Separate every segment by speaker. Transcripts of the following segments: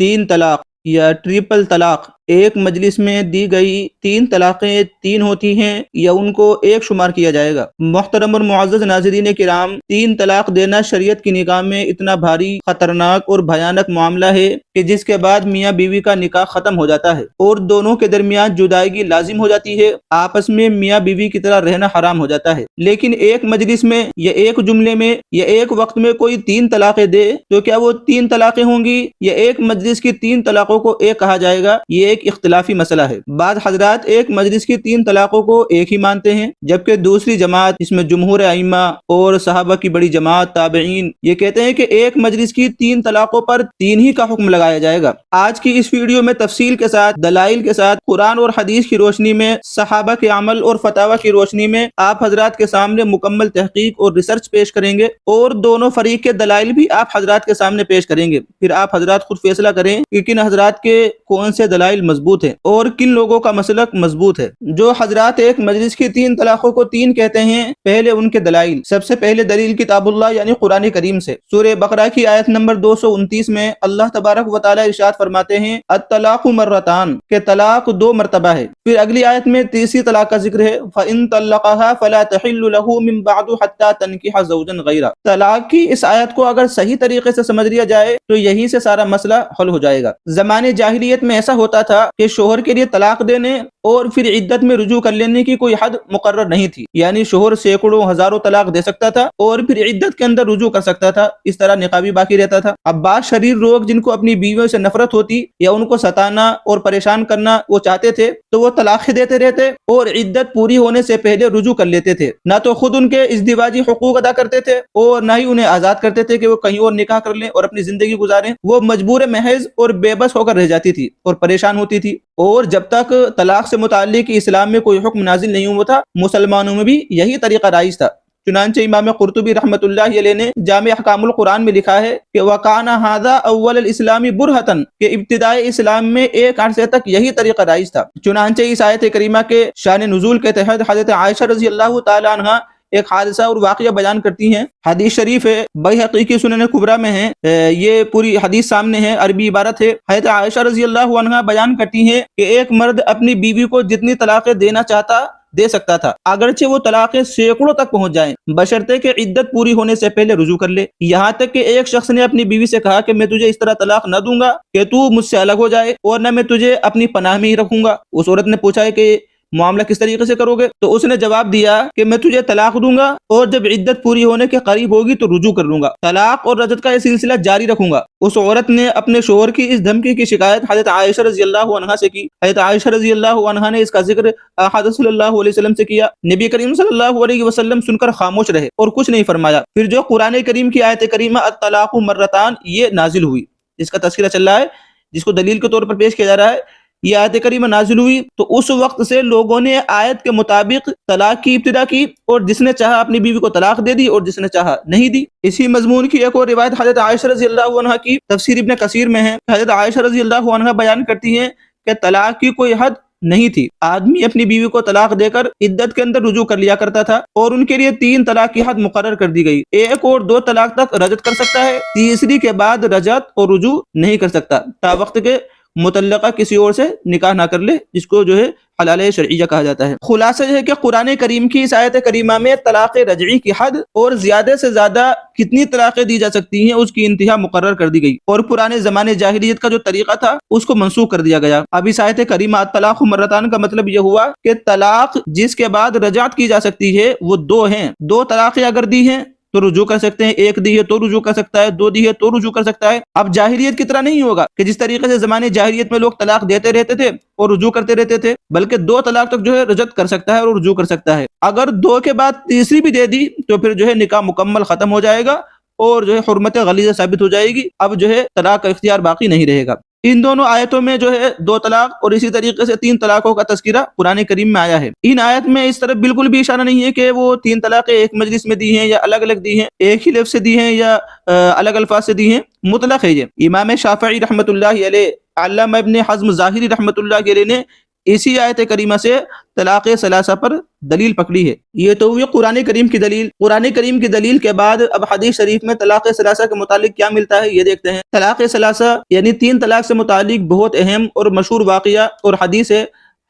Speaker 1: تین طلاق یا ٹریپل طلاق ایک مجلس میں دی گئی تین طلاقیں تین ہوتی ہیں یا ان کو ایک شمار کیا جائے گا؟ محترم اور معزز ناظرین کرام، تین طلاق دینا شریعت کی نگاہ میں اتنا بھاری، خطرناک اور بھیانک معاملہ ہے کہ جس کے بعد میاں بیوی کا نکاح ختم ہو جاتا ہے اور دونوں کے درمیان جدائیگی لازم ہو جاتی ہے، آپس میں میاں بیوی کی طرح رہنا حرام ہو جاتا ہے۔ لیکن ایک مجلس میں یا ایک جملے میں یا ایک وقت میں کوئی تین طلاقیں دے تو کیا وہ تین طلاقیں ہوں گی یا ایک مجلس کی تین طلاقوں کو ایک کہا جائے گا؟ یہ ایک اختلافی مسئلہ ہے۔ بعض حضرات ایک مجلس کی تین طلاقوں کو ایک ہی مانتے ہیں، جبکہ دوسری جماعت جس میں جمہور ائمہ اور صحابہ کی بڑی جماعت تابعین یہ کہتے ہیں کہ ایک مجلس کی تین طلاقوں پر تین ہی کا حکم لگایا جائے گا۔ آج کی اس ویڈیو میں تفصیل کے ساتھ، دلائل کے ساتھ، قرآن اور حدیث کی روشنی میں، صحابہ کے عمل اور فتاوی کی روشنی میں آپ حضرات کے سامنے مکمل تحقیق اور ریسرچ پیش کریں گے اور دونوں فریق کے دلائل بھی آپ حضرات کے سامنے پیش کریں گے۔ پھر آپ حضرات خود فیصلہ کریں کہ کن حضرات کے کون سے دلائل مضبوط ہیں اور کن لوگوں کا مسلک مضبوط ہے۔ جو حضرات ایک مجلس کی تین طلاقوں کو تین کہتے ہیں، پہلے ان کے دلائل۔ سب سے پہلے دلیل کتاب اللہ یعنی قرآن کریم سے۔ سورہ بقرہ کی آیت نمبر 229 میں اللہ تبارک و تعالی ارشاد فرماتے ہیں الطلاق مرتان، کہ طلاق دو مرتبہ ہے۔ پھر اگلی آیت میں تیسری طلاق کا ذکر ہے فَإِن طَلَّقَهَا فَلَا تَحِلُّ لَهُ مِن بَعْدُ حَتَّى تَنكِحَ زَوْجًا غَيْرَهُ۔ طلاق کی اس آیت کو اگر صحیح طریقے سے سمجھ لیا جائے تو یہی سے سارا مسئلہ حل ہو جائے گا۔ زمانے جاہلیت میں ایسا ہوتا تھا کہ شوہر کے لیے طلاق دینے اور پھر عدت میں رجوع کر لینے کی کوئی حد مقرر نہیں تھی، یعنی شوہر سینکڑوں ہزاروں طلاق دے سکتا تھا اور پھر عدت کے اندر رجوع کر سکتا تھا، اس طرح نکاح بھی باقی رہتا تھا۔ اب بعض شریر لوگ جن کو اپنی بیویوں سے نفرت ہوتی یا ان کو ستانا اور پریشان کرنا وہ چاہتے تھے تو وہ طلاق دیتے رہتے اور عدت پوری ہونے سے پہلے رجوع کر لیتے تھے۔ نہ تو خود ان کے ازدواجی حقوق ادا کرتے تھے اور نہ ہی انہیں آزاد کرتے تھے کہ وہ کہیں اور نکاح کر لیں اور اپنی زندگی گزاریں۔ وہ مجبور محض اور بے بس ہو کر رہ جاتی تھی اور پریشان ہوتی تھی، اور جب تک طلاق سے متعلق اسلام میں کوئی حکم نازل نہیں ہوا تھا مسلمانوں میں بھی یہی طریقہ رائج تھا۔ چنانچہ امام قرطبی رحمۃ اللہ علیہ نے جامع احکام القرآن میں لکھا ہے کہ وَكَانَ هَذَا أَوَّلَ الْإِسْلَامِ بُرْهَةً، کہ ابتدائی اسلام میں ایک عرصے تک یہی طریقہ رائج تھا۔ چنانچہ اس آیت کریمہ کے شان نزول کے تحت حضرت عائشہ رضی اللہ تعالی عنہ ایک حادثہ اور واقعہ بیان کرتی ہیں۔ حدیث شریف ہے، بیہقی کی سنن کبریٰ میں ہے، یہ پوری حدیث سامنے ہے، عربی عبارت ہے۔ حضرت عائشہ رضی اللہ عنہ بیان کرتی ہیں کہ ایک مرد اپنی بیوی کو جتنی طلاقیں دینا چاہتا دے سکتا تھا، اگرچہ وہ طلاقیں سینکڑوں تک پہنچ جائیں، بشرطے کہ عدت پوری ہونے سے پہلے رجوع کر لے۔ یہاں تک کہ ایک شخص نے اپنی بیوی سے کہا کہ میں تجھے اس طرح طلاق نہ دوں گا کہ تو مجھ سے الگ ہو جائے اور نہ میں تجھے اپنی پناہ میں ہی رکھوں گا۔ اس عورت نے پوچھا ہے کہ معاملہ کس طریقے سے کرو گے؟ تو اس نے جواب دیا کہ میں تجھے طلاق دوں گا اور جب عدت پوری ہونے کے قریب ہوگی تو رجوع کر لوں گا، طلاق اور رجعت کا یہ سلسلہ جاری رکھوں گا۔ اس عورت نے اپنے شوہر کی اس دھمکی کی شکایت حضرت عائشہ رضی اللہ عنہا سے کی۔ حضرت عائشہ رضی اللہ عنہا نے اس کا ذکر حضرت صلی اللہ علیہ وسلم سے کیا۔ نبی کریم صلی اللہ علیہ وسلم سن کر خاموش رہے اور کچھ نہیں فرمایا۔ پھر جو قرآن کریم کی آیت کریمہ الطلاق مرتان یہ نازل ہوئی، جس کا تذکرہ چل رہا ہے، جس کو دلیل کے طور پر پیش کیا جا رہا ہے، یہ آیت کریمہ نازل ہوئی تو اس وقت سے لوگوں نے آیت کے مطابق طلاق کی ابتدا کی، اور جس نے چاہا اپنی بیوی کو طلاق دے دی اور جس نے چاہا نہیں دی۔ اسی مضمون کی ایک اور روایت حضرت عائشہ رضی اللہ عنہ کی تفسیر ابن کثیر میں ہے۔ حضرت عائشہ رضی اللہ عنہ بیان کرتی ہیں کہ طلاق کی کوئی حد نہیں تھی، آدمی اپنی بیوی کو طلاق دے کر عدت کے اندر رجوع کر لیا کرتا تھا، اور ان کے لیے تین طلاق کی حد مقرر کر دی گئی۔ ایک اور دو طلاق تک رجعت کر سکتا ہے، تیسری کے بعد رجعت اور رجوع نہیں کر سکتا تا وقت کے متعلقہ کسی اور سے نکاح نہ کر لے، جس کو جو ہے حلال شرعیہ کہا جاتا ہے۔ خلاصہ یہ ہے کہ قرآن کریم کی اس آیت کریمہ میں طلاق رجعی کی حد اور زیادہ سے زیادہ کتنی طلاقیں دی جا سکتی ہیں اس کی انتہا مقرر کر دی گئی، اور پرانے زمانے جاہلیت کا جو طریقہ تھا اس کو منسوخ کر دیا گیا۔ اب اس آیت کریمہ الطلاق مرتان کا مطلب یہ ہوا کہ طلاق جس کے بعد رجعت کی جا سکتی ہے وہ دو ہیں۔ دو طلاقیں اگر دی ہیں تو رجوع کر سکتے ہیں، ایک دی ہے تو رجوع کر سکتا ہے، دو دی ہے تو رجوع کر سکتا ہے۔ اب جاہلیت کی طرح نہیں ہوگا کہ جس طریقے سے زمانے جاہلیت میں لوگ طلاق دیتے رہتے تھے اور رجوع کرتے رہتے تھے، بلکہ دو طلاق تک جو ہے رجعت کر سکتا ہے اور رجوع کر سکتا ہے۔ اگر دو کے بعد تیسری بھی دے دی تو پھر جو ہے نکاح مکمل ختم ہو جائے گا اور جو ہے حرمت غلیظہ ثابت ہو جائے گی، اب جو ہے طلاق کا اختیار باقی نہیں رہے گا۔ ان دونوں آیتوں میں جو ہے دو طلاق اور اسی طریقے سے تین طلاقوں کا تذکرہ قرآن کریم میں آیا ہے۔ ان آیت میں اس طرف بالکل بھی اشارہ نہیں ہے کہ وہ تین طلاقیں ایک مجلس میں دی ہیں یا الگ الگ دی ہیں، ایک ہی لفظ سے دی ہیں یا الگ الفاظ سے دی ہیں، مطلق ہے یہ۔ امام شافعی رحمۃ اللہ علیہ، علامہ ابن حزم ظاہری رحمۃ اللہ علیہ نے اسی آیت کریمہ سے طلاق ثلاثہ پر دلیل پکڑی ہے۔ یہ تو ہوئی قرآن کریم کی دلیل۔ قرآن کریم کی دلیل کے بعد اب حدیث شریف میں طلاق ثلاثہ کے متعلق کیا ملتا ہے یہ دیکھتے ہیں۔ طلاق ثلاثہ یعنی 3 طلاق سے متعلق بہت اہم اور مشہور واقعہ اور حدیث ہے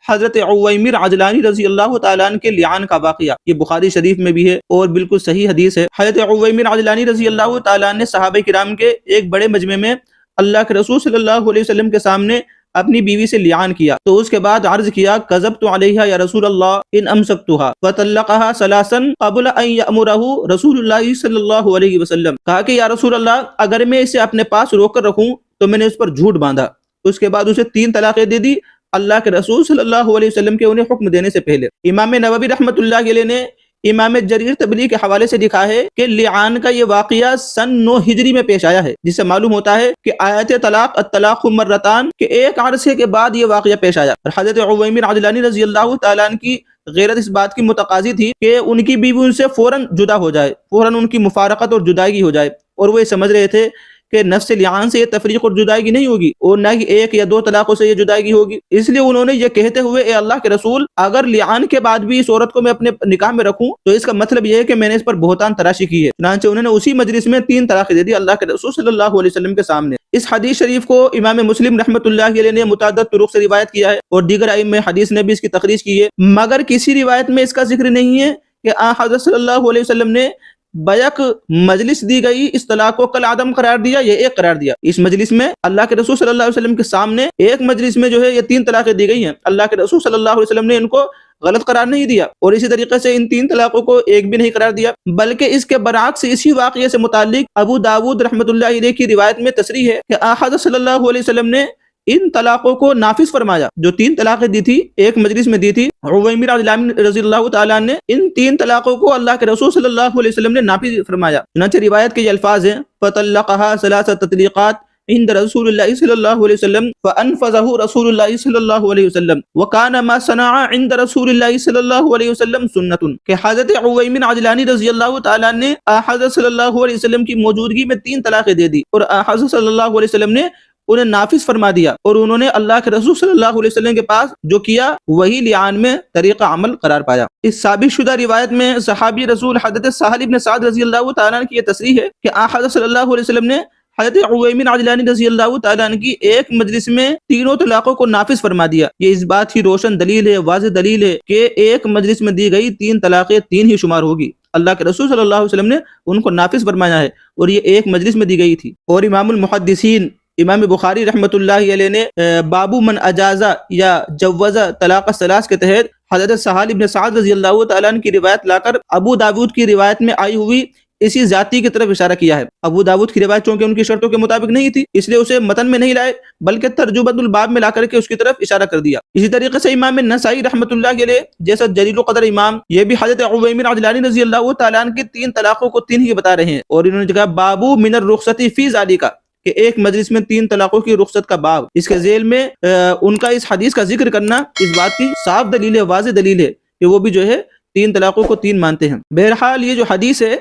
Speaker 1: حضرت عویمر عجلانی رضی اللہ تعالیٰ عنہ کے لعان کا واقعہ۔ یہ بخاری شریف میں بھی ہے اور بالکل صحیح حدیث ہے۔ حضرت عویمر عجلانی رضی اللہ تعالیٰ عنہ نے صحابہ کرام کے ایک بڑے مجمع میں اللہ کے رسول صلی اللہ علیہ وسلم کے سامنے اپنی بیوی سے لعان کیا، تو اس کے بعد عرض کیا کذبت علیہا یا رسول اللہ ان امسکتها فطلقها ثلاثا قبل ان یأمرہ رسول اللہ صلی اللہ علیہ وسلم۔ کہا کہ یا رسول اللہ اگر میں اسے اپنے پاس روک کر رکھوں تو میں نے اس پر جھوٹ باندھا، اس کے بعد اسے 3 طلاقیں دے دی اللہ کے رسول صلی اللہ علیہ وسلم کے انہیں حکم دینے سے پہلے۔ امام نووی رحمۃ اللہ علیہ نے امام جریر طبری کے حوالے سے لکھا ہے کہ لعان کا یہ واقعہ سن 9 ہجری میں پیش آیا ہے، جس سے معلوم ہوتا ہے کہ آیت طلاق الطلاق مرتان کے ایک عرصے کے بعد یہ واقعہ پیش آیا۔ اور حضرت عویمر عجلانی رضی اللہ تعالیٰ عنہ کی غیرت اس بات کی متقاضی تھی کہ ان کی بیوی ان سے فوراً جدا ہو جائے، فوراً ان کی مفارقت اور جدائیگی ہو جائے، اور وہ یہ سمجھ رہے تھے کہ نفس لعان سے یہ تفریق اور جدائیگی نہیں ہوگی اور نہ ہی 1 یا 2 طلاقوں سے یہ جدائیگی ہوگی۔ اس لیے انہوں نے یہ کہتے ہوئے اے اللہ کے رسول اگر لعان کے بعد بھی اس عورت کو میں اپنے نکاح میں رکھوں تو اس کا مطلب یہ ہے کہ میں نے اس پر بہتان تراشی کی ہے۔ چنانچہ انہوں نے اسی مجلس میں 3 طلاقیں دے دی اللہ کے رسول صلی اللہ علیہ وسلم کے سامنے۔ اس حدیث شریف کو امام مسلم رحمۃ اللہ علیہ نے متعدد طرق سے روایت کیا ہے اور دیگر ائمہ حدیث نے بھی اس کی تخریج کی ہے، مگر کسی روایت میں اس کا ذکر نہیں ہے کہ حضرت صلی اللہ علیہ وسلم نے بیک مجلس دی گئی اس طلاق کو کل عدم قرار دیا یا ایک قرار دیا۔ اس مجلس میں اللہ کے رسول صلی اللہ علیہ وسلم کے سامنے ایک مجلس میں جو ہے یہ 3 طلاقیں دی گئی ہیں، اللہ کے رسول صلی اللہ علیہ وسلم نے ان کو غلط قرار نہیں دیا اور اسی طریقے سے ان 3 طلاقوں کو ایک بھی نہیں قرار دیا، بلکہ اس کے برعکس اسی واقعے سے متعلق ابو داود رحمۃ اللہ علیہ کی روایت میں تصریح ہے کہ حضرت صلی اللہ علیہ وسلم نے ان طلاقوں کو نافذ فرمایا۔ جو 3 طلاقیں دی تھی ایک مجلس میں دی تھی، عویمر عجلانی رضی اللہ تعالیٰ نے ان 3 طلاقوں کو اللہ کے رسول صلی اللہ علیہ وسلم نے نافذ فرمایا۔ چنانچہ روایت کے یہ الفاظ ہیں فطلقها 3 تطلیقات عند رسول اللہ صلی اللہ علیہ وسلم فانفذه رسول اللہ صلی اللہ علیہ وسلم وکان ما صنع عند رسول اللہ صلی اللہ علیہ وسلم سنت، کہ حضرت عویمر عجلانی رضی اللہ تعالیٰ نے حضرت صلی اللہ علیہ وسلم کی موجودگی میں 3 طلاقیں دے دی اور حضرت صلی اللہ علیہ وسلم نے انہیں نافذ فرما دیا، اور انہوں نے اللہ کے رسول صلی اللہ علیہ وسلم کے پاس جو کیا وہی لعان میں طریقہ عمل قرار پایا۔ اس ثابت شدہ روایت میں صحابی رسول حضرت سہل بن سعد رضی اللہ تعالیٰ عنہ کی یہ تصریح ہے کہ حضرت صلی اللہ علیہ وسلم نے حضرت عویمر عجلانی رضی اللہ تعالیٰ عنہ کی ایک مجلس میں 3 طلاقوں کو نافذ فرما دیا۔ یہ اس بات کی روشن دلیل ہے، واضح دلیل ہے کہ ایک مجلس میں دی گئی 3 طلاقیں 3 ہی شمار ہوگی۔ اللہ کے رسول صلی اللہ علیہ وسلم نے ان کو نافذ فرمایا ہے اور یہ ایک مجلس میں دی گئی تھی۔ اور امام المحدثین امام بخاری رحمۃ اللہ علیہ نے بابو من اجازہ یا جوزہ طلاق الثلاث کے تحت حضرت سہل بن سعد رضی اللہ تعالیٰ عنہ کی روایت لا کر ابو داود کی روایت میں آئی ہوئی اسی ذاتی کی طرف اشارہ کیا ہے۔ ابو داود کی روایت چونکہ ان کی شرطوں کے مطابق نہیں تھی اس لیے اسے متن میں نہیں لائے بلکہ ترجمۃ الباب میں لا کر کے اس کی طرف اشارہ کر دیا۔ اسی طریقے سے امام نسائی رحمۃ اللہ علیہ جیسا جلیل القدر امام یہ بھی حضرت عویمر عجلانی رضی اللہ تعالیٰ عنہ کی 3 طلاقوں کو 3 ہی بتا رہے ہیں، اور انہوں نے کہا بابو من الرخصتی فی ذالک کہ ایک مجلس میں 3 طلاقوں کی رخصت کا باب۔ اس کے ذیل میں ان کا اس حدیث کا ذکر کرنا اس بات کی صاف دلیل ہے، واضح دلیل ہے کہ وہ بھی جو ہے 3 طلاقوں کو 3 مانتے ہیں۔ بہرحال یہ جو حدیث ہے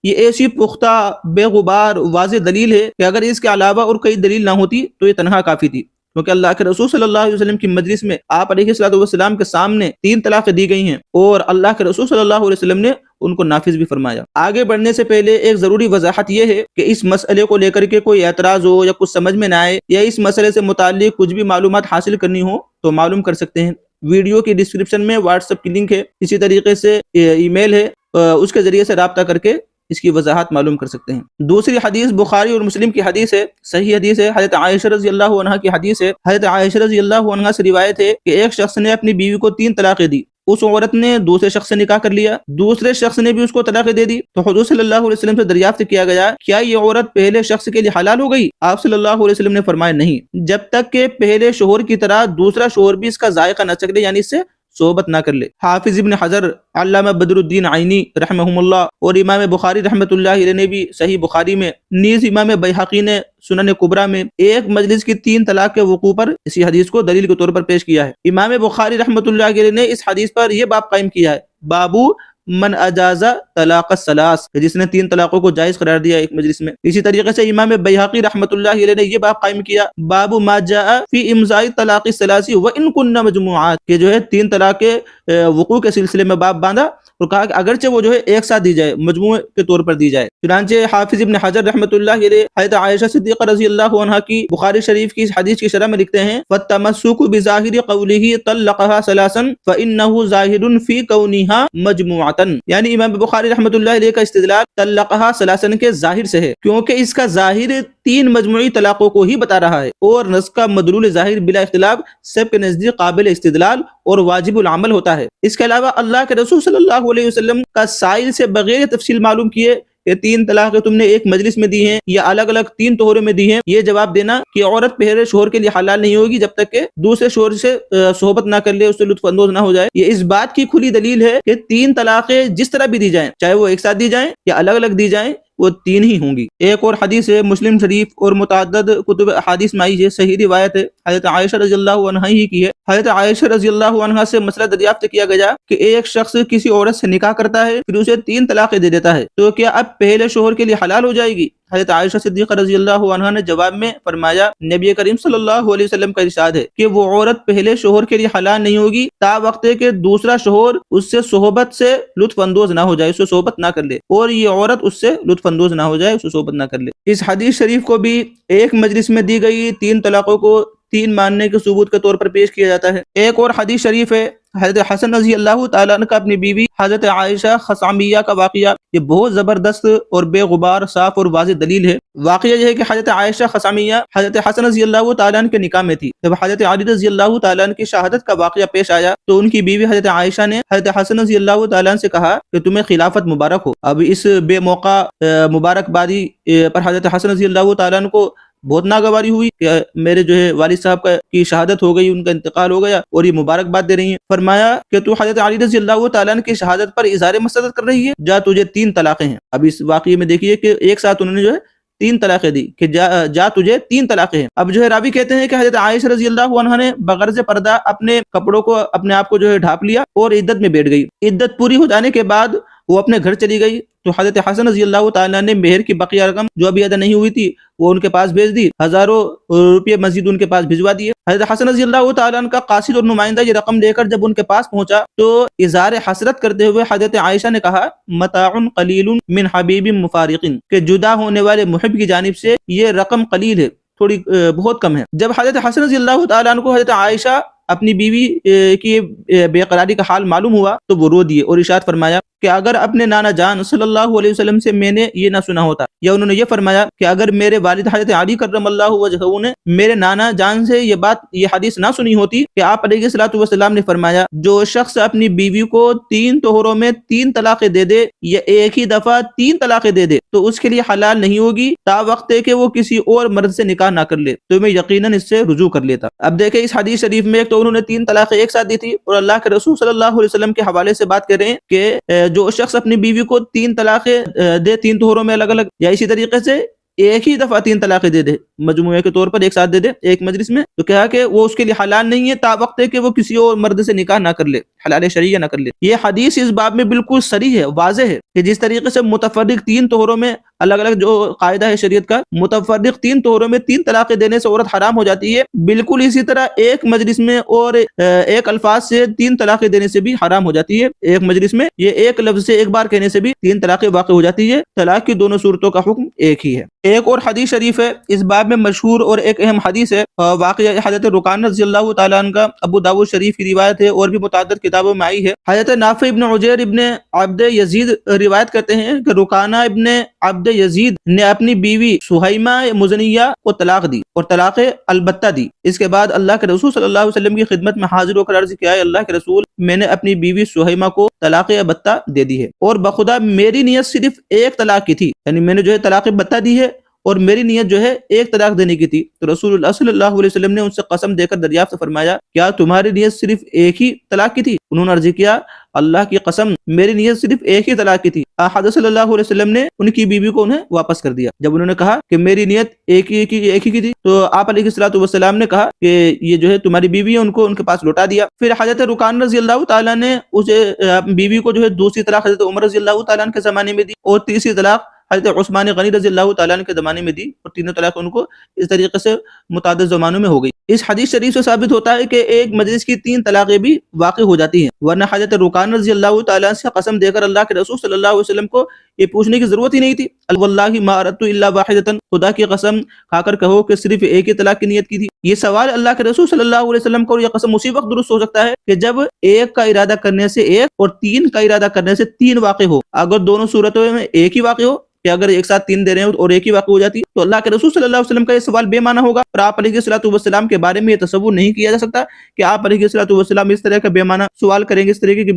Speaker 1: یہ ایسی پختہ بے غبار واضح دلیل ہے کہ اگر اس کے علاوہ اور کوئی دلیل نہ ہوتی تو یہ تنہا کافی تھی، کیونکہ اللہ کے رسول صلی اللہ علیہ وسلم کی مجلس میں آپ علیہ الصلوۃ والسلام کے سامنے 3 طلاقیں دی گئی ہیں اور اللہ کے رسول صلی اللہ علیہ وسلم نے ان کو نافذ بھی فرمایا۔ آگے بڑھنے سے پہلے ایک ضروری وضاحت یہ ہے کہ اس مسئلے کو لے کر کے کوئی اعتراض ہو یا کچھ سمجھ میں نہ آئے یا اس مسئلے سے متعلق کچھ بھی معلومات حاصل کرنی ہو تو معلوم کر سکتے ہیں۔ ویڈیو کی ڈسکرپشن میں واٹس ایپ کی لنک ہے، اسی طریقے سے ای میل ہے، اس کے ذریعے سے رابطہ کر کے اس کی وضاحت معلوم کر سکتے ہیں۔ دوسری حدیث بخاری اور مسلم کی حدیث ہے، صحیح حدیث ہے، حضرت عائشہ رضی اللہ عنہا کی حدیث ہے۔ حضرت عائشہ رضی اللہ عنہا سے روایت ہے کہ ایک شخص نے اپنی بیوی کو 3 طلاقیں دی، اس عورت نے دوسرے شخص سے نکاح کر لیا، دوسرے شخص نے بھی اس کو طلاق دے دی، تو حضور صلی اللہ علیہ وسلم سے دریافت کیا گیا کیا یہ عورت پہلے شخص کے لیے حلال ہو گئی؟ آپ صلی اللہ علیہ وسلم نے فرمایا نہیں، جب تک کہ پہلے شوہر کی طرح دوسرا شوہر بھی اس کا ذائقہ نہ چکھ لے، یعنی اس سے صحبت نہ کر لے۔ حافظ ابن حجر، علامہ بدر الدین عینی رحمہم اللہ اور امام بخاری رحمۃ اللہ علیہ نے بھی صحیح بخاری میں، نیز امام بیہقی نے سنن کبریٰ میں ایک مجلس کی 3 طلاق کے وقوع پر اسی حدیث کو دلیل کے طور پر پیش کیا ہے۔ امام بخاری رحمۃ اللہ علیہ نے اس حدیث پر یہ باب قائم کیا ہے، بابو من اجازہ طلاق الثلاث، جس نے 3 طلاقوں کو جائز قرار دیا ایک مجلس میں۔ اسی طریقے سے امام بیہقی رحمۃ اللہ علیہ نے یہ باب قائم کیا، باب ما جاء فی امضاء طلاق الثلاث وان کن مجموعات، کہ جو ہے 3 طلاق کے وقوع کے سلسلے میں باب باندھا اور کہا کہ اگرچہ وہ جو ہے ایک ساتھ دی جائے، مجموعے کے طور پر دی جائے۔ چنانچہ حافظ ابن حجر رحمۃ اللہ علیہ حضرت عائشہ صدیقہ رضی اللہ عنہا کی بخاری شریف کی اس حدیث کی شرح میں لکھتے ہیں، فَالتَّمَسُّكُ بِظَاهِرِ قَوْلِهِ طَلَّقَهَا ثَلَاثًا فَإِنَّهُ ظَاهِرٌ فِي كَوْنِهَا مَجْمُوعَةً، یعنی امام بخاری رحمۃ اللہ علیہ کا استدلال طَلَّقَهَا ثَلَاثًا کے ظاہر سے ہے، کیونکہ اس کا ظاہر 3 مجموعی طلاقوں کو ہی بتا رہا ہے، اور نص کا مدلول ظاہر بلا اختلاف سب کے نزدیک قابل استدلال اور واجب العمل ہوتا ہے۔ اس کے علاوہ اللہ کے رسول صلی اللہ علیہ وسلم کا سائل سے بغیر تفصیل معلوم کیے کہ 3 طلاقیں تم نے ایک مجلس میں دی ہیں یا الگ الگ 3 طہروں میں دی ہیں، یہ جواب دینا کہ عورت پہلے شوہر کے لیے حلال نہیں ہوگی جب تک کہ دوسرے شوہر سے صحبت نہ کر لے، اس سے لطف اندوز نہ ہو جائے، یہ اس بات کی کھلی دلیل ہے کہ 3 طلاقیں جس طرح بھی دی جائیں، چاہے وہ ایک ساتھ دی جائیں یا الگ الگ دی جائیں، وہ 3 ہی ہوں گی۔ ایک اور حدیث ہے مسلم شریف اور متعدد کتب حدیث میں آئی ہے، صحیح روایت ہے، حضرت عائشہ رضی اللہ عنہا ہی کی ہے۔ حضرت عائشہ رضی اللہ عنہا سے مسئلہ دریافت کیا گیا کہ ایک شخص کسی عورت سے نکاح کرتا ہے پھر اسے 3 طلاقیں دے دیتا ہے، تو کیا اب پہلے شوہر کے لیے حلال ہو جائے گی؟ حضرت عائشہ صدیقہ رضی اللہ عنہا نے جواب میں فرمایا، نبی کریم صلی اللہ علیہ وسلم کا ارشاد ہے کہ وہ عورت پہلے شوہر کے لیے حلال نہیں ہوگی تا وقت کہ دوسرا شوہر اس سے صحبت سے لطف اندوز نہ ہو جائے، اس سے صحبت نہ کر لے، اور یہ عورت اس سے لطف اندوز نہ ہو جائے، اس سے صحبت نہ کر لے۔ اس حدیث شریف کو بھی ایک مجلس میں دی گئی 3 طلاقوں کو 3 ماننے کے ثبوت کے طور پر پیش کیا جاتا ہے۔ ایک اور حدیث شریف ہے حضرت حسن رضی اللہ تعالیٰ عنہ کا اپنی بیوی حضرت عائشہ خثعمیہ کا واقعہ، یہ بہت زبردست اور بے غبار صاف اور واضح دلیل ہے۔ واقعہ یہ ہے کہ حضرت عائشہ خثعمیہ حضرت حسن رضی اللہ تعالیٰ عنہ کے نکاح میں تھی، جب حضرت علی رضی اللہ تعالیٰ عنہ کی شہادت کا واقعہ پیش آیا تو ان کی بیوی حضرت عائشہ نے حضرت حسن رضی اللہ تعالیٰ عنہ سے کہا کہ تمہیں خلافت مبارک ہو۔ اب اس بے موقع مبارکبادی پر حضرت حسن رضی اللہ تعالیٰ عنہ کو بہت ناگواری ہوئی کہ میرے جو ہے والد صاحب کی شہادت ہو گئی، ان کا انتقال ہو گیا اور یہ مبارکباد دے رہی ہیں۔ فرمایا کہ تو حضرت علی رضی اللہ تعالیٰ عنہ کی شہادت پر اظہار مسرت کر رہی ہے، جا تجھے 3 طلاقیں ہیں۔ اب اس واقعے میں دیکھیے کہ ایک ساتھ انہوں نے جو ہے 3 طلاقیں دی کہ جا تجھے 3 طلاقیں ہیں۔ اب جو ہے راوی کہتے ہیں کہ حضرت عائشہ رضی اللہ عنہا نے بغرض پردہ اپنے کپڑوں کو اپنے آپ کو جو ہے ڈھانپ لیا اور عدت میں بیٹھ گئی۔ عدت پوری ہو جانے کے بعد وہ اپنے گھر چلی گئی تو حضرت حسن رضی اللہ تعالیٰ نے مہر کی بقیہ رقم جو ابھی ادا نہیں ہوئی تھی وہ ان کے پاس بھیج دی، ہزاروں روپے مزید ان کے پاس بھجوا دیے۔ حضرت حسن رضی اللہ تعالیٰ عنہ کا قاصد اور نمائندہ یہ رقم لے کر جب ان کے پاس پہنچا تو اظہار حسرت کرتے ہوئے حضرت عائشہ نے کہا، متاع قلیل من حبیب مفارق، کہ جدا ہونے والے محب کی جانب سے یہ رقم قلیل ہے، تھوڑی بہت کم ہے۔ جب حضرت حسن رضی اللہ تعالیٰ عنہ کو حضرت عائشہ اپنی بیوی کی بے قراری کا حال معلوم ہوا تو وہ رو دیے اور ارشاد فرمایا کہ اگر اپنے نانا جان صلی اللہ علیہ وسلم سے میں نے یہ نہ سنا ہوتا، یا انہوں نے یہ فرمایا کہ اگر میرے والد حضرت علی کرم اللہ وجہہ نے میرے نانا جان سے یہ حدیث نہ سنی ہوتی کہ آپ علیہ الصلوۃ والسلام نے فرمایا جو شخص اپنی بیوی کو 3 طہروں میں 3 طلاقیں دے دے یا ایک ہی دفعہ 3 طلاقیں دے دے تو اس کے لیے حلال نہیں ہوگی تا وقت کہ وہ کسی اور مرد سے نکاح نہ کر لے، تو میں یقیناً اس سے رجوع کر لیتا۔ اب دیکھیں اس حدیث شریف میں ایک تو انہوں نے 3 طلاقیں ایک ساتھ دی تھی، اور اللہ کے رسول صلی اللہ علیہ وسلم کے حوالے سے بات کر رہے ہیں کہ جو شخص اپنی بیوی کو 3 طلاقیں دے 3 طہروں میں الگ الگ، یا اسی طریقے سے ایک ہی دفعہ 3 طلاقیں دے دے مجموعے کے طور پر ایک ساتھ دے دے ایک مجلس میں، تو کہا کہ وہ اس کے لیے حلال نہیں ہے تا وقت ہے کہ وہ کسی اور مرد سے نکاح نہ کر لے، حلال شرعیہ نہ کر لے۔ یہ حدیث اس باب میں بالکل صریح ہے، واضح ہے کہ جس طریقے سے متفرق 3 طہروں میں الگ الگ جو قاعدہ ہے شریعت کا، متفرق 3 طہروں میں 3 طلاقیں دینے سے عورت حرام ہو جاتی ہے، بالکل اسی طرح ایک مجلس میں اور ایک الفاظ سے 3 طلاقیں دینے سے بھی حرام ہو جاتی ہے۔ ایک مجلس میں یہ ایک لفظ سے ایک بار کہنے سے بھی 3 طلاقیں واقع ہو جاتی ہے، طلاق کی دونوں صورتوں کا حکم ایک ہی ہے۔ ایک اور حدیث شریف ہے اس باب میں مشہور اور ایک اہم حدیث ہے، واقعہ حضرت رکان رضی اللہ تعالیٰ عنہ کا ابو داؤد شریف کی روایت ہے اور بھی متعدد کتابوں میں آئی ہے۔ حضرت نافع ابن عجیر ابن عبد یزید روایت کرتے ہیں کہ رکانہ ابن عبد یزید نے اپنی بیوی سہیمہ مزنیہ کو طلاق دی اور طلاق البتہ دی۔ اس کے بعد اللہ کے رسول صلی اللہ علیہ وسلم کی خدمت میں حاضر ہو کر عرض کیا، اللہ کے رسول میں نے اپنی بیوی سہیمہ کو طلاق البتہ دے دی ہے، اور بخدا میری نیت صرف ایک طلاق کی تھی، یعنی میں نے جو ہے طلاق البتہ دی ہے اور میری نیت جو ہے ایک طلاق دینے کی تھی۔ تو رسول اللہ صلی اللہ علیہ وسلم نے ان سے قسم دے کر دریافت فرمایا کیا تمہاری نیت صرف ایک ہی طلاق کی تھی؟ انہوں نے عرض کیا اللہ کی قسم میری نیت صرف ایک ہی طلاق کی تھی۔ حضرت صلی اللہ علیہ وسلم نے ان کی بیوی کو انہیں واپس کر دیا۔ جب انہوں نے کہا کہ میری نیت ایک ہی کی تھی تو آپ علیہ الصلوۃ والسلام نے کہا کہ یہ جو ہے تمہاری بیوی ہے، ان کو ان کے پاس لوٹا دیا۔ پھر حضرت رکان رضی اللہ تعالیٰ نے اس بیوی کو جو ہے دوسری طلاق حضرت عمر رضی اللہ تعالیٰ کے زمانے میں دی اور تیسری طلاق حضرت عثمان غنی رضی اللہ تعالیٰ کے زمانے میں دی، اور تینوں طلاق ان کو اس طریقے سے متعدد زمانوں میں ہو گئی۔ اس حدیث شریف سے ثابت ہوتا ہے کہ ایک مجلس کی 3 طلاقیں بھی واقع ہو جاتی ہیں، ورنہ حضرت رکان رضی اللہ تعالیٰ سے قسم دے کر اللہ کے رسول صلی اللہ علیہ وسلم کو یہ پوچھنے کی ضرورت ہی نہیں تھی۔ واللہ ما اردت الا واحدۃ، خدا کی قسم کھا کر کہو کہ صرف ایک ہی طلاق کی نیت کی تھی۔ یہ سوال اللہ کے رسول صلی اللہ علیہ وسلم کو یہ قسم اسی وقت درست ہو سکتا ہے کہ جب ایک کا ارادہ کرنے سے ایک اور 3 کا ارادہ کرنے سے 3 واقع ہو۔ اگر دونوں صورتوں میں ایک ہی واقع ہو کہ اگر ایک ساتھ 3 دے رہے ہیں اور ایک ہی واقع ہو جاتی تو اللہ کے رسول صلی اللہ علیہ وسلم کا یہ سوال بے معنی ہوگا، اور آپ علیہ الصلوۃ والسلام کے بارے میں یہ تصور نہیں کیا جا سکتا کہ آپ علیہ الصلوۃ والسلام اس طرح کا بے معنی سوال کریں گے، اس طرح کی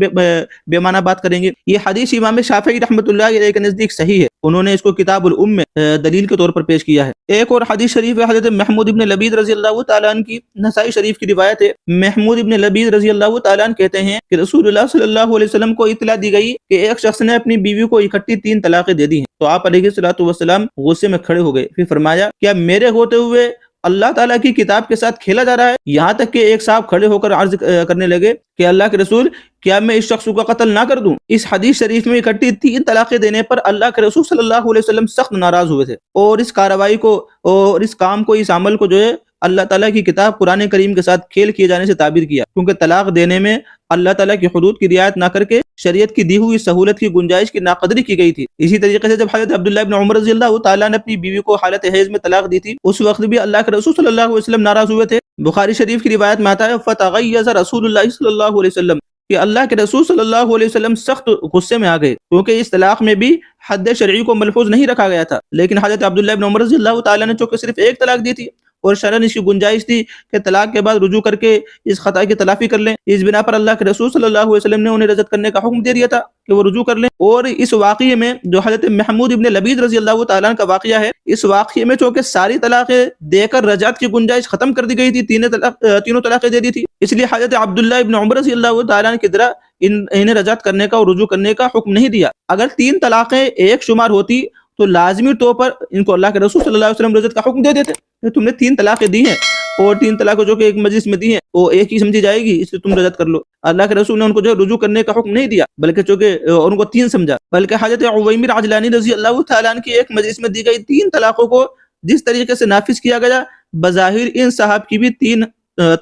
Speaker 1: بے معنی بات کریں گے۔ یہ حدیث امام شافعی رحمۃ اللہ علیہ کے نزدیک صحیح ہے، انہوں نے اس کو کتاب الام میں دلیل کے طور پر پیش کیا ہے۔ ایک اور حدیث شریف ہے حضرت محمود ابن لبید رضی اللہ تعالیٰ عنہ کی، نسائی شریف کی روایت ہے۔ محمود ابن لبید رضی اللہ تعالیٰ عنہ کہتے ہیں کہ رسول اللہ صلی اللہ علیہ وسلم کو اطلاع دی گئی کہ ایک شخص نے اپنی بیوی کو اکٹھی 3 طلاقیں دے دی ہیں، تو آپ علیہ الصلوۃ والسلام غصے میں کھڑے ہو گئے، پھر فرمایا کیا میرے ہوتے ہوئے اللہ تعالیٰ کی کتاب کے ساتھ کھیلا جا رہا ہے؟ یہاں تک کہ ایک صاحب کھڑے ہو کر عرض کرنے لگے کہ اللہ کے رسول کیا میں اس شخص کا قتل نہ کر دوں؟ اس حدیث شریف میں اکٹھی 3 طلاقیں دینے پر اللہ کے رسول صلی اللہ علیہ وسلم سخت ناراض ہوئے تھے، اور اس کارروائی کو اور اس کام کو، اس عمل کو جو ہے اللہ تعالیٰ کی کتاب قرآن کریم کے ساتھ کھیل کیے جانے سے تعبیر کیا، کیونکہ طلاق دینے میں اللہ تعالیٰ کی حدود کی رعایت نہ کر کے شریعت کی دی ہوئی سہولت کی گنجائش کی ناقدری کی گئی تھی۔ اسی طریقے سے جب حضرت عبداللہ ابن عمر رضی اللہ تعالیٰ نے اپنی بیوی کو حالت حیض میں طلاق دی تھی، اس وقت بھی اللہ کے رسول صلی اللہ علیہ وسلم ناراض ہوئے تھے۔ بخاری شریف کی روایت میں آتا ہے فتغیظ رسول اللہ صلی اللہ علیہ وسلم، کہ اللہ کے رسول صلی اللہ علیہ وسلم سخت غصے میں آ گئے، کیونکہ اس طلاق میں بھی حد شرعی کو ملحوظ نہیں رکھا گیا تھا، لیکن حضرت عبداللہ ابن عمر رضی اللہ تعالیٰ نے چونکہ صرف ایک طلاق دی تھی اور شرعاً اس کی گنجائش تھی کہ طلاق کے بعد رجوع کر کے اس خطا کی تلافی کر لیں، اس بنا پر اللہ کے رسول صلی اللہ علیہ وسلم نے انہیں رجعت کرنے کا حکم دے دیا تھا کہ وہ رجوع کر لیں۔ اور اس واقعے میں جو حضرت محمود ابن لبید رضی اللہ تعالیٰ کا واقعہ ہے، اس واقعے میں چونکہ ساری طلاقیں دے کر رجعت کی گنجائش ختم کر دی گئی تھی، تینوں طلاقیں دے دی تھی، اس لیے حضرت عبداللہ ابن عمر رضی اللہ تعالیٰ کی طرح انہیں رجعت کرنے کا اور رجوع کرنے کا حکم نہیں دیا۔ اگر 3 طلاقیں ایک شمار ہوتی تو لازمی طور پر ان کو اللہ کے رسول صلی اللہ علیہ وسلم رجعت کا حکم دے دیتے کہ تم نے 3 طلاقیں دی ہیں اور 3 طلاقیں جو کہ ایک مجلس میں دی ہیں وہ ایک ہی سمجھی جائے گی، اس لیے تم رجعت کر لو۔ اللہ کے رسول نے ان کو جو رجوع کرنے کا حکم نہیں دیا، بلکہ چونکہ ان کو 3 سمجھا، بلکہ حضرت عویمر عجلانی رضی اللہ تعالیٰ عنہ کی ایک مجلس میں دی گئی 3 طلاقوں کو جس طریقے سے نافذ کیا گیا، بظاہر ان صاحب کی بھی 3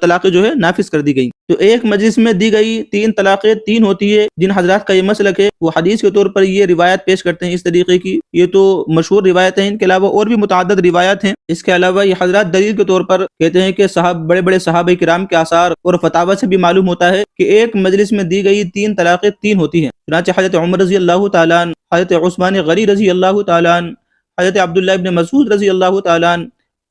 Speaker 1: طلاقیں جو ہے نافذ کر دی گئی۔ تو ایک مجلس میں دی گئی 3 طلاقیں 3 ہوتی ہے۔ جن حضرات کا یہ مسلک ہے وہ حدیث کے طور پر یہ روایت پیش کرتے ہیں اس طریقے کی، یہ تو مشہور روایت ہیں، ان کے علاوہ اور بھی متعدد روایات ہیں۔ اس کے علاوہ یہ حضرات دلیل کے طور پر کہتے ہیں کہ بڑے بڑے صحابہ کرام کے آثار اور فتاوی سے بھی معلوم ہوتا ہے کہ ایک مجلس میں دی گئی 3 طلاقیں 3 ہوتی ہیں۔ چنانچہ حضرت عمر رضی اللہ تعالیٰ عنہ، حضرت عثمان غنی رضی اللہ تعالیٰ عنہ، حضرت عبداللہ ابن مسعود رضی اللہ تعالیٰ عنہ،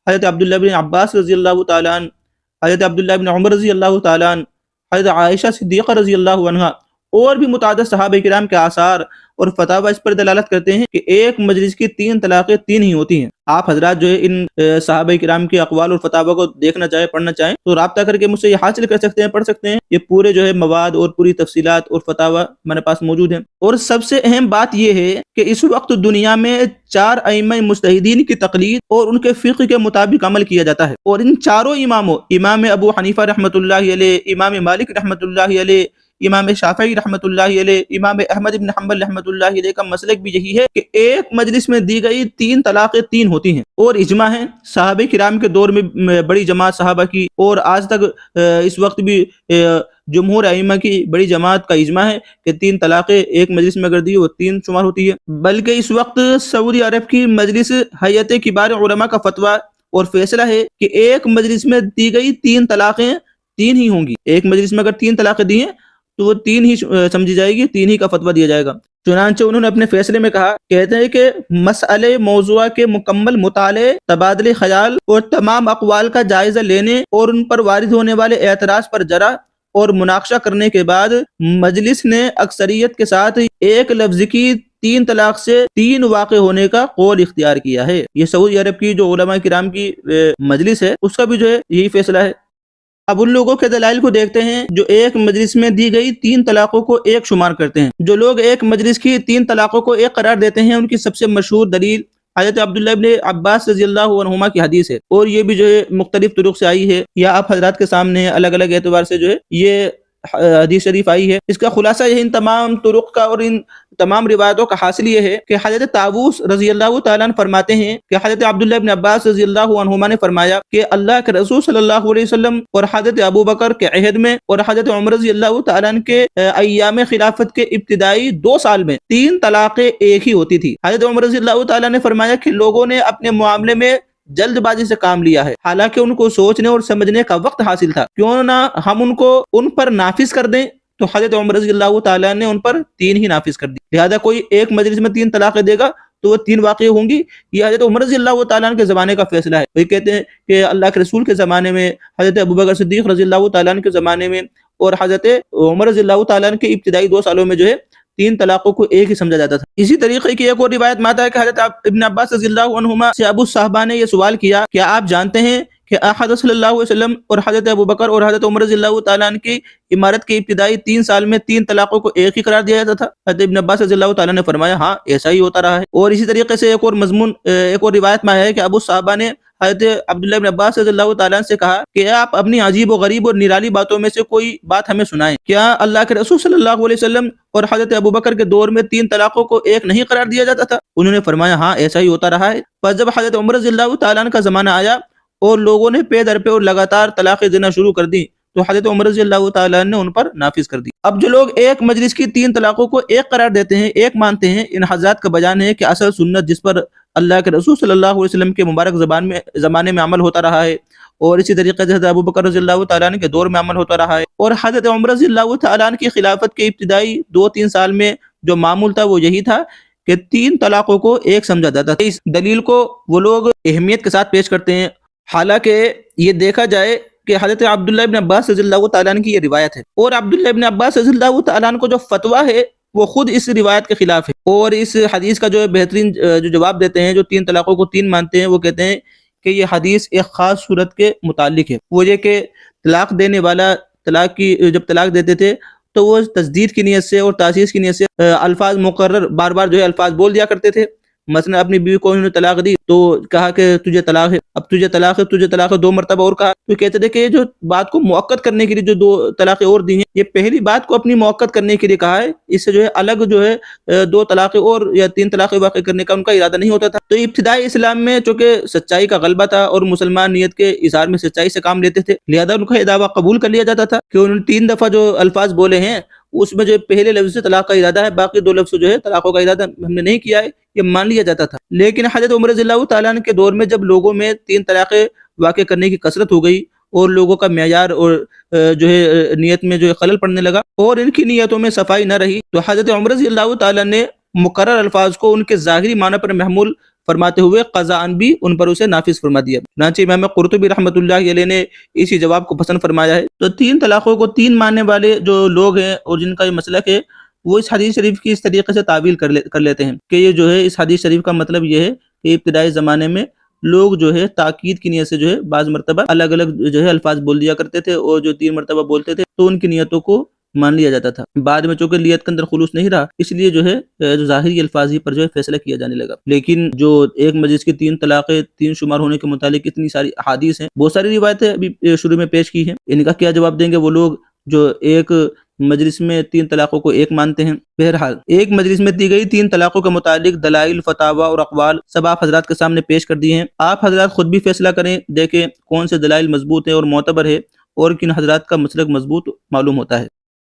Speaker 1: حضرت عبداللہ ابن عباس رضی اللہ تعالیٰ عنہ، حضرت عبداللہ ابن عمر رضی اللہ تعالیٰ عنہ، حضرت عائشہ صدیقہ رضی اللہ عنہا اور بھی متعدد صحابہ کرام کے آثار اور فتاوی اس پر دلالت کرتے ہیں کہ ایک مجلس کی 3 طلاقیں 3 ہی ہوتی ہیں۔ آپ حضرات جو ہے ان صحابہ کرام کے اقوال اور فتاوی کو دیکھنا چاہیں، پڑھنا چاہیں تو رابطہ کر کے مجھ سے یہ حاصل کر سکتے ہیں، پڑھ سکتے ہیں۔ یہ پورے جو ہے مواد اور پوری تفصیلات اور فتاوی ہمارے پاس موجود ہیں۔ اور سب سے اہم بات یہ ہے کہ اس وقت دنیا میں 4 ائمہ مجتہدین کی تقلید اور ان کے فقہ کے مطابق عمل کیا جاتا ہے، اور ان چاروں اماموں، امام ابو حنیفہ رحمۃ اللہ علیہ، امام مالک رحمۃ اللہ علیہ، امام شافعی رحمۃ اللہ علیہ، امام احمد بن حنبل رحمۃ اللہ علیہ کا مسلک بھی یہی ہے کہ ایک مجلس میں دی گئی 3 طلاقیں 3 ہوتی ہیں، اور اجماع ہے صحابہ کرام کے دور میں بڑی جماعت صحابہ کی، اور آج تک اس وقت بھی جمہور ائمہ کی بڑی جماعت کا اجماع ہے کہ 3 طلاقیں ایک مجلس میں اگر دی وہ 3 شمار ہوتی ہے۔ بلکہ اس وقت سعودی عرب کی مجلس ہیئت کبار علماء کا فتویٰ اور فیصلہ ہے کہ ایک مجلس میں دی گئی 3 طلاقیں 3 ہی ہوں گی۔ ایک مجلس میں اگر 3 طلاقیں دی ہیں تو وہ 3 ہی سمجھی جائے گی، 3 ہی کا فتویٰ دیا جائے گا۔ چنانچہ انہوں نے اپنے فیصلے میں کہا، کہتے ہیں کہ مسئلے موضوع کے مکمل مطالعے، تبادلے خیال اور تمام اقوال کا جائزہ لینے اور ان پر وارد ہونے والے اعتراض پر جرا اور مناقشہ کرنے کے بعد مجلس نے اکثریت کے ساتھ ایک لفظ کی تین طلاق سے تین واقع ہونے کا قول اختیار کیا ہے۔ یہ سعودی عرب کی جو علماء کرام کی مجلس ہے اس کا بھی جو ہے یہی فیصلہ ہے۔ اب ان لوگوں کے دلائل کو دیکھتے ہیں جو ایک مجلس میں دی گئی تین طلاقوں کو ایک شمار کرتے ہیں۔ جو لوگ ایک مجلس کی تین طلاقوں کو ایک قرار دیتے ہیں ان کی سب سے مشہور دلیل حضرت عبداللہ ابن عباس رضی اللہ عنہما کی حدیث ہے، اور یہ بھی جو ہے مختلف طرق سے آئی ہے، یا آپ حضرات کے سامنے الگ الگ اعتبار سے جو ہے یہ حدیث شریف آئی ہے۔ اس کا خلاصہ یہ ان تمام طرق کا اور ان تمام روایتوں کا حاصل یہ ہے کہ حضرت طاووس رضی اللہ تعالیٰ عنہ فرماتے ہیں کہ حضرت عبداللہ ابن عباس رضی اللہ عنہما نے فرمایا کہ اللہ کے رسول صلی اللہ علیہ وسلم اور حضرت ابو بکر کے عہد میں اور حضرت عمر رضی اللہ تعالیٰ عنہ کے ایام خلافت کے ابتدائی 2 سال میں 3 طلاقیں ایک ہی ہوتی تھی۔ حضرت عمر رضی اللہ تعالیٰ نے فرمایا کہ لوگوں نے اپنے معاملے میں جلد بازی سے کام لیا ہے، حالانکہ ان کو سوچنے اور سمجھنے کا وقت حاصل تھا، کیوں نہ ہم ان کو ان پر نافذ کر دیں۔ تو حضرت عمر رضی اللہ تعالیٰ نے ان پر 3 ہی نافذ کر دی، لہذا کوئی ایک مجلس میں 3 طلاقیں دے گا تو وہ 3 واقع ہوں گی۔ یہ حضرت عمر رضی اللہ تعالیٰ کے زمانے کا فیصلہ ہے۔ وہ کہتے ہیں کہ اللہ کے رسول کے زمانے میں، حضرت ابوبکر صدیق رضی اللہ تعالیٰ کے زمانے میں اور حضرت عمر رضی اللہ تعالیٰ کے ابتدائی 2 سالوں میں جو ہے 3 طلاقوں کو ایک ہی سمجھا جاتا تھا۔ اسی طریقے کی ایک اور روایت میں آتا ہے کہ حضرت ابن عباس رضی اللہ عنہما سے ابو صحابہ نے یہ سوال کیا کہ آپ جانتے ہیں کہ حضرت صلی اللہ علیہ وسلم اور حضرت ابوبکر اور حضرت عمر رضی اللہ تعالیٰ عنہ کی امارت کے ابتدائی 3 سال میں 3 طلاقوں کو ایک ہی قرار دیا جاتا تھا؟ حضرت ابن عباس رضی اللہ تعالیٰ نے فرمایا ہاں ایسا ہی ہوتا رہا ہے۔ اور اسی طریقے سے ایک اور روایت میں ہے کہ ابو صحابہ نے حضرت عبداللہ ابن عباس رضی اللہ تعالیٰ سے کہا کہ آپ اپنی عجیب و غریب اور نرالی باتوں میں سے کوئی بات ہمیں سنائیں، کیا اللہ کے رسول صلی اللہ علیہ وسلم اور حضرت ابوبکر کے دور میں 3 طلاقوں کو ایک نہیں قرار دیا جاتا تھا؟ انہوں نے فرمایا ہاں ایسا ہی ہوتا رہا ہے۔ پس جب حضرت عمر رضی اللہ تعالیٰ عنہ کا زمانہ آیا اور لوگوں نے پے در پہ اور لگاتار طلاقیں دینا شروع کر دی تو حضرت عمر رضی اللہ تعالیٰ نے ان پر نافذ کر دی۔ اب جو لوگ ایک مجلس کی 3 طلاقوں کو ایک قرار دیتے ہیں، ایک مانتے ہیں، ان حضرات کا بیان ہے کہ اصل سنت جس پر اللہ کے رسول صلی اللہ علیہ وسلم کے مبارک زمانے میں عمل ہوتا رہا ہے، اور اسی طریقے سے حضرت ابوبکر رضی اللہ تعالیٰ عنہ کے دور میں عمل ہوتا رہا ہے، اور حضرت عمر رضی اللہ تعالیٰ عنہ کی خلافت کے ابتدائی 2-3 سال میں جو معمول تھا وہ یہی تھا کہ 3 طلاقوں کو ایک سمجھا جاتا تھا۔ اس دلیل کو وہ لوگ اہمیت کے ساتھ پیش کرتے ہیں، حالانکہ یہ دیکھا جائے کہ حضرت عبداللہ ابن عباس رضی اللہ تعالیٰ عنہ کی یہ روایت ہے، اور عبداللہ ابن عباس رضی اللہ تعالیٰ عنہ کو جو فتویٰ ہے وہ خود اس روایت کے خلاف ہے، اور اس حدیث کا جو بہترین جو جواب دیتے ہیں، جو 3 طلاقوں کو 3 مانتے ہیں، وہ کہتے ہیں کہ یہ حدیث ایک خاص صورت کے متعلق ہے۔ وہ یہ کہ طلاق دینے والا جب طلاق دیتے تھے تو وہ تجدید کی نیت سے اور تاسیس کی نیت سے الفاظ مقرر بار بار جو ہے الفاظ بول دیا کرتے تھے۔ مثلا اپنی بیوی کو انہوں نے طلاق دی تو کہا کہ تجھے طلاق ہے، اب تجھے طلاق ہے، تجھے طلاق ہے 2 مرتبہ اور کہا، تو کہتے تھے کہ یہ جو بات کو مؤکد کرنے کے لیے جو 2 طلاقیں اور دی ہیں، یہ پہلی بات کو اپنی مؤکد کرنے کے لیے کہا ہے، اس سے جو ہے الگ جو ہے 2 طلاقیں اور یا 3 طلاقیں واقع کرنے کا ان کا ارادہ نہیں ہوتا تھا۔ تو ابتدائی اسلام میں چونکہ سچائی کا غلبہ تھا اور مسلمان نیت کے اظہار میں سچائی سے کام لیتے تھے، لہذا ان کا یہ دعویٰ قبول کر لیا جاتا تھا کہ انہوں نے 3 دفعہ جو الفاظ بولے ہیں اس میں جو پہلے لفظ سے طلاق کا ارادہ ہے، باقی 2 لفظ جو ہے طلاقوں کا ارادہ ہم نے نہیں کیا ہے، یہ مان لیا جاتا تھا۔ لیکن حضرت عمر رضی اللہ تعالیٰ عنہ کے دور میں جب لوگوں میں 3 طلاقیں واقع کرنے کی کثرت ہو گئی اور لوگوں کا معیار اور جو ہے نیت میں جو ہے خلل پڑنے لگا اور ان کی نیتوں میں صفائی نہ رہی، تو حضرت عمر رضی اللہ تعالیٰ نے مقرر الفاظ کو ان کے ظاہری معنی پر محمول فرماتے ہوئے قضاءً بھی ان پر اسے نافذ فرما دیا۔ چنانچہ امام قرطبی رحمۃ اللہ علیہ نے اسی جواب کو پسند فرمایا ہے۔ تو 3 طلاقوں کو 3 ماننے والے جو لوگ ہیں اور جن کا یہ مسلک ہے، وہ اس حدیث شریف کی اس طریقے سے تعویل کر لیتے ہیں کہ یہ جو ہے اس حدیث شریف کا مطلب یہ ہے کہ ابتدائی زمانے میں لوگ جو ہے تاکید کی نیت سے جو ہے بعض مرتبہ الگ الگ جو ہے الفاظ بول دیا کرتے تھے، اور جو 3 مرتبہ بولتے تھے تو ان کی نیتوں کو مان لیا جاتا تھا۔ بعد میں چونکہ نیت کے اندر خلوص نہیں رہا، اس لیے جو ہے جو ظاہری الفاظ ہی پر جو ہے فیصلہ کیا جانے لگا۔ لیکن جو ایک مجلس کی 3 طلاقیں 3 شمار ہونے کے متعلق اتنی ساری احادیث ہیں، بہت ساری روایتیں ابھی شروع میں پیش کی ہیں، ان کا کیا جواب دیں گے وہ لوگ جو ایک مجلس میں 3 طلاقوں کو ایک مانتے ہیں؟ بہرحال ایک مجلس میں دی گئی 3 طلاقوں کے متعلق دلائل، فتاوی اور اقوال سب آپ حضرات کے سامنے پیش کر دیے ہیں۔ آپ حضرات خود بھی فیصلہ کریں، دیکھیں کون سے دلائل مضبوط ہیں اور معتبر ہے اور کن حضرات کا مسلک مضبوط معلوم ہوتا ہے۔